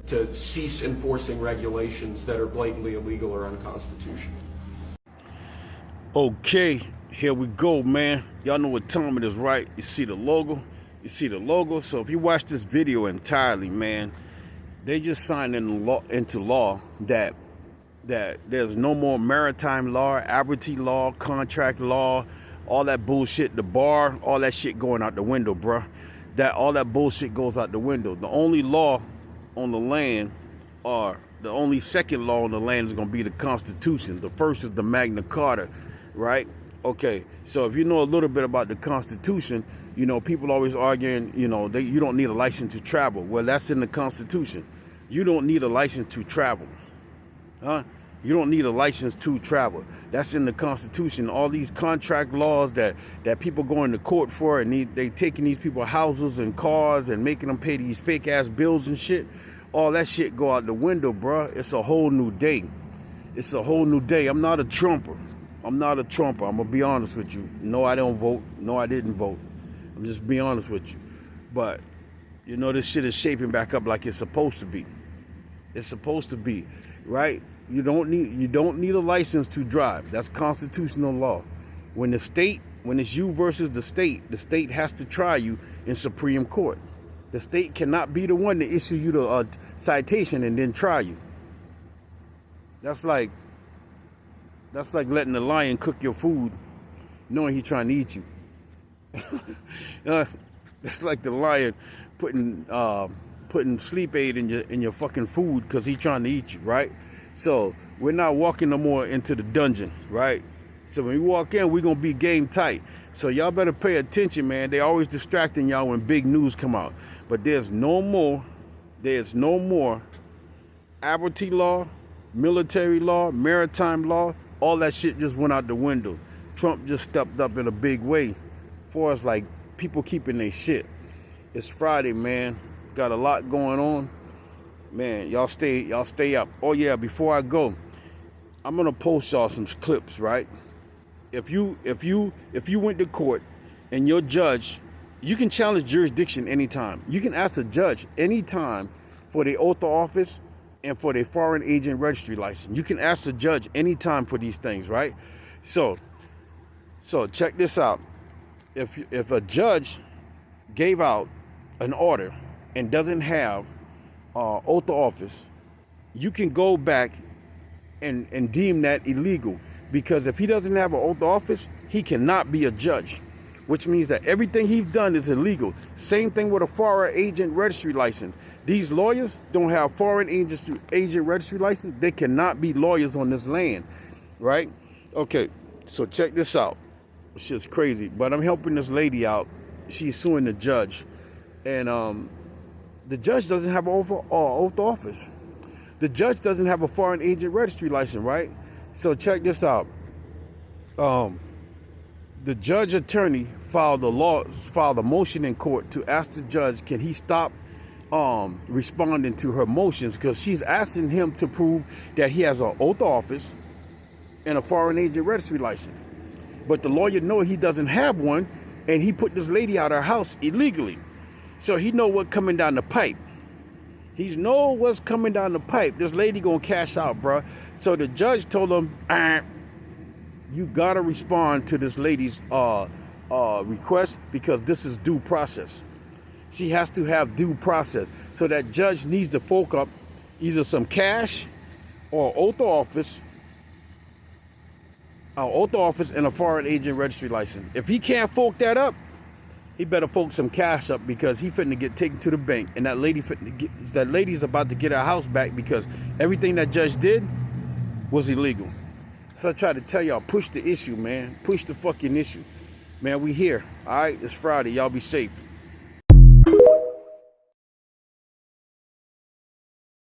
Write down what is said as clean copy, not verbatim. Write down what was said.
to cease enforcing regulations that are blatantly illegal or unconstitutional. Okay, here we go, man. Y'all know what time it is, right? You see the logo? You see the logo? So if you watch this video entirely, man, they just signed into law that there's no more maritime law, admiralty law, contract law, all that bullshit, the bar, all that shit going out the window, bruh. All that bullshit goes out the window. The only law on the land, or the only second law on the land, is going to be the Constitution. The first is the Magna Carta, right? Okay, so if you know a little bit about the Constitution, you know, people always arguing, you know, you don't need a license to travel. Well, that's in the Constitution. You don't need a license to travel. Huh? You don't need a license to travel. That's in the Constitution. All these contract laws that people go into court for, and they taking these people houses and cars and making them pay these fake ass bills and shit. All that shit go out the window, bruh. It's a whole new day. It's a whole new day. I'm not a Trumper. I'm not a Trumper. I'm gonna be honest with you. No, I don't vote. No, I didn't vote. I'm just being honest with you. But you know, this shit is shaping back up like it's supposed to be. It's supposed to be, right? You don't need a license to drive. That's constitutional law. When it's you versus the state has to try you in Supreme Court. The state cannot be the one to issue you the citation and then try you. That's like letting the lion cook your food, knowing he's trying to eat you. That's like the lion putting sleep aid in your fucking food because he's trying to eat you, right? So we're not walking no more into the dungeon, right? So when we walk in, we're gonna be game tight. So y'all better pay attention, man. They always distracting y'all when big news come out. But there's no more admiralty law, military law, maritime law. All that shit just went out the window. Trump just stepped up in a big way for us, like people keeping their shit. It's Friday, man. Got a lot going on. Man, y'all stay up. Oh yeah, before I go, I'm gonna post y'all some clips, right? If you went to court and your judge, you can challenge jurisdiction anytime. You can ask a judge anytime for the oath of office and for the foreign agent registry license. You can ask the judge anytime for these things, right? So check this out. If a judge gave out an order and doesn't have oath of office, you can go back and deem that illegal, because if he doesn't have an oath of office, he cannot be a judge, which means that everything he's done is illegal. Same thing with a foreign agent registry license. These lawyers don't have foreign agent registry license. They cannot be lawyers on this land, right? Okay, so check this out. Shit's crazy, but I'm helping this lady out. She's suing the judge, and the judge doesn't have an oath of office. The judge doesn't have a foreign agent registry license, right? So check this out. The judge attorney filed a motion in court to ask the judge, can he stop responding to her motions, because she's asking him to prove that he has an oath of office and a foreign agent registry license. But the lawyer knows he doesn't have one, and he put this lady out of her house illegally. So he know what's coming down the pipe. He know what's coming down the pipe. This lady gonna cash out, bruh. So the judge told him, you gotta respond to this lady's request, because this is due process. She has to have due process. So that judge needs to fork up either some cash or oath of office, and a foreign agent registry license. If he can't fork that up, he better fork some cash up, because he finna get taken to the bank, and that lady's about to get her house back, because everything that judge did was illegal. So I try to tell y'all, push the issue, man. Push the fucking issue. Man, we here. All right, it's Friday. Y'all be safe.